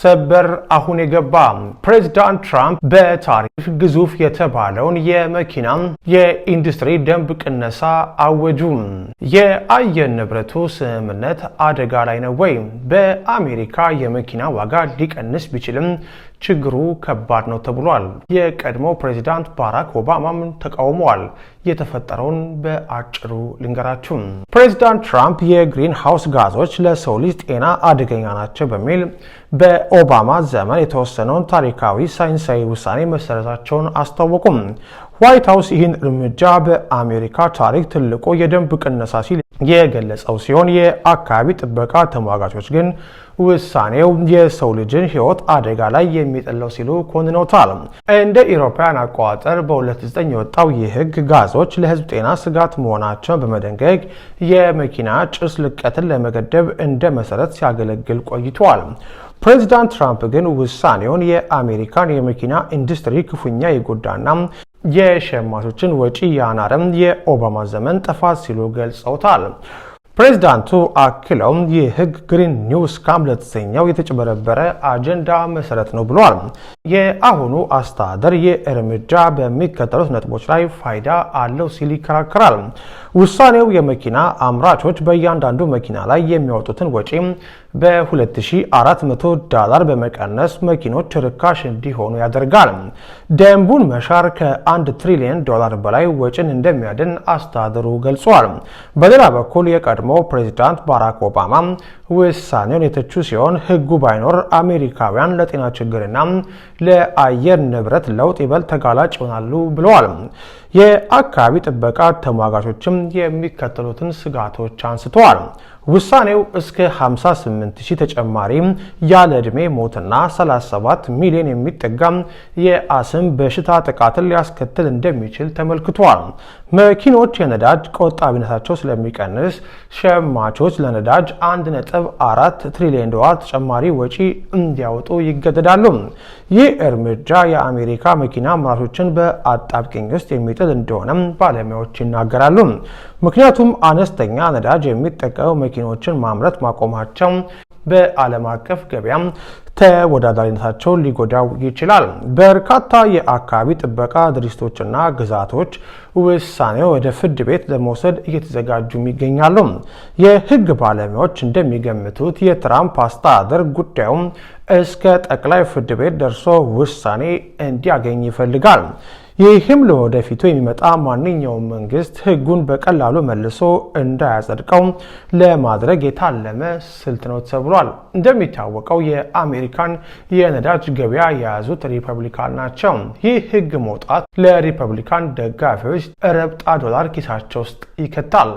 ሰበር አሁን የገባ ፕሬዝዳንት ትራምፕ በታሪፍ ግዙፍ የተባለውን የመኪና የኢንዱስትሪ ደንብ ቅነሳ አወጁ። የአየር ንብረቱ ስምምነት አደጋ ላይ ነው ወይ? በአሜሪካ የመኪና ዋጋ ሊቀንስ ቢችልም ችግሩ ከባድ ነው ተብሏል። የቀድሞ ፕሬዝዳንት ባራክ ኦባማም ተቃውመዋል። የተፈጠረውን በአጭሩ ልንገራችሁ። ፕሬዝዳንት ትራምፕ የግሪን ሃውስ ጋዞች ለሰው ልጅ ጤና አደገኛ ናቸው በሚል በኦባማ ዘመን የተወሰነውን ታሪካዊ ሳይንሳዊ ውሳኔ መሰረታቸውን አስታወቁም። ዋይት ሃውስ ይህን እርምጃ በአሜሪካ ታሪክ ትልቁ የደንብ ቅነሳ ሲል የገለጸው ሲሆን የአካባቢ ጥበቃ ተሟጋቾች ግን ውሳኔው የሰው ልጅን ሕይወት አደጋ ላይ የሚጥለው ሲሉ ኮንነውታል። እንደ ኢሮፓውያን አቆጣጠር በ2009 የወጣው ይህ ሕግ ጋዞች ለሕዝብ ጤና ስጋት መሆናቸውን በመደንገግ የመኪና ጭስ ልቀትን ለመገደብ እንደ መሰረት ሲያገለግል ቆይቷል። ፕሬዚዳንት ትራምፕ ግን ውሳኔውን የአሜሪካን የመኪና ኢንዱስትሪ ክፉኛ የጎዳና የሸማቾችን ወጪ ያናረም የኦባማ ዘመን ጥፋት ሲሉ ገልጸውታል። ፕሬዝዳንቱ አክለው ይህ ህግ ግሪን ኒው ስካም ለተሰኘው የተጭበረበረ አጀንዳ መሰረት ነው ብለዋል። የአሁኑ አስተዳደር ይህ እርምጃ በሚከተሉት ነጥቦች ላይ ፋይዳ አለው ሲል ይከራከራል። ውሳኔው የመኪና አምራቾች በእያንዳንዱ መኪና ላይ የሚያወጡትን ወጪ በ$2400 በመቀነስ መኪኖች ርካሽ እንዲሆኑ ያደርጋል። ደንቡን መሻር ከ$1 ትሪሊየን በላይ ወጪን እንደሚያድን አስተዳደሩ ገልጿል። በሌላ በኩል የቀድሞ ፕሬዝዳንት ባራክ ኦባማ ውሳኔውን የተቹ ሲሆን ህጉ ባይኖር አሜሪካውያን ለጤና ችግርና ለአየር ንብረት ለውጥ ይበልጥ ተጋላጭ ይሆናሉ ብለዋል። የአካባቢ ጥበቃ ተሟጋቾችም የሚከተሉትን ስጋቶች አንስተዋል። ውሳኔው እስከ 58000 ተጨማሪ ያለ ዕድሜ ሞትና 37 ሚሊዮን የሚጠጋ የአስም በሽታ ጥቃትን ሊያስከትል እንደሚችል ተመልክቷል። መኪኖች የነዳጅ ቆጣቢነታቸው ስለሚቀንስ ሸማቾች ለነዳጅ $1.4 ትሪሊየን ተጨማሪ ወጪ እንዲያወጡ ይገደዳሉ። ይህ እርምጃ የአሜሪካ መኪና አምራቾችን በአጣብቂኝ ውስጥ የሚጥል እንደሆነ ባለሙያዎች ይናገራሉ። ምክንያቱም አነስተኛ ነዳጅ የሚጠቀሙ መኪኖችን ማምረት ማቆማቸው በዓለም አቀፍ ገበያ ተወዳዳሪነታቸውን ሊጎዳው ይችላል። በርካታ የአካባቢ ጥበቃ ድርጅቶችና ግዛቶች ውሳኔው ወደ ፍርድ ቤት ለመውሰድ እየተዘጋጁ ይገኛሉ። የህግ ባለሙያዎች እንደሚገምቱት የትራምፕ አስተዳደር ጉዳዩም እስከ ጠቅላይ ፍርድ ቤት ደርሶ ውሳኔ እንዲያገኝ ይፈልጋል። ይህም ለወደፊቱ የሚመጣ ማንኛውም መንግስት ህጉን በቀላሉ መልሶ እንዳያጸድቀው ለማድረግ የታለመ ስልት ነው ተብሏል። እንደሚታወቀው የአሜሪካን የነዳጅ ገበያ የያዙት ሪፐብሊካን ናቸው። ይህ ህግ መውጣት ለሪፐብሊካን ደጋፊዎች ረብጣ ዶላር ኪሳቸው ውስጥ ይከታል።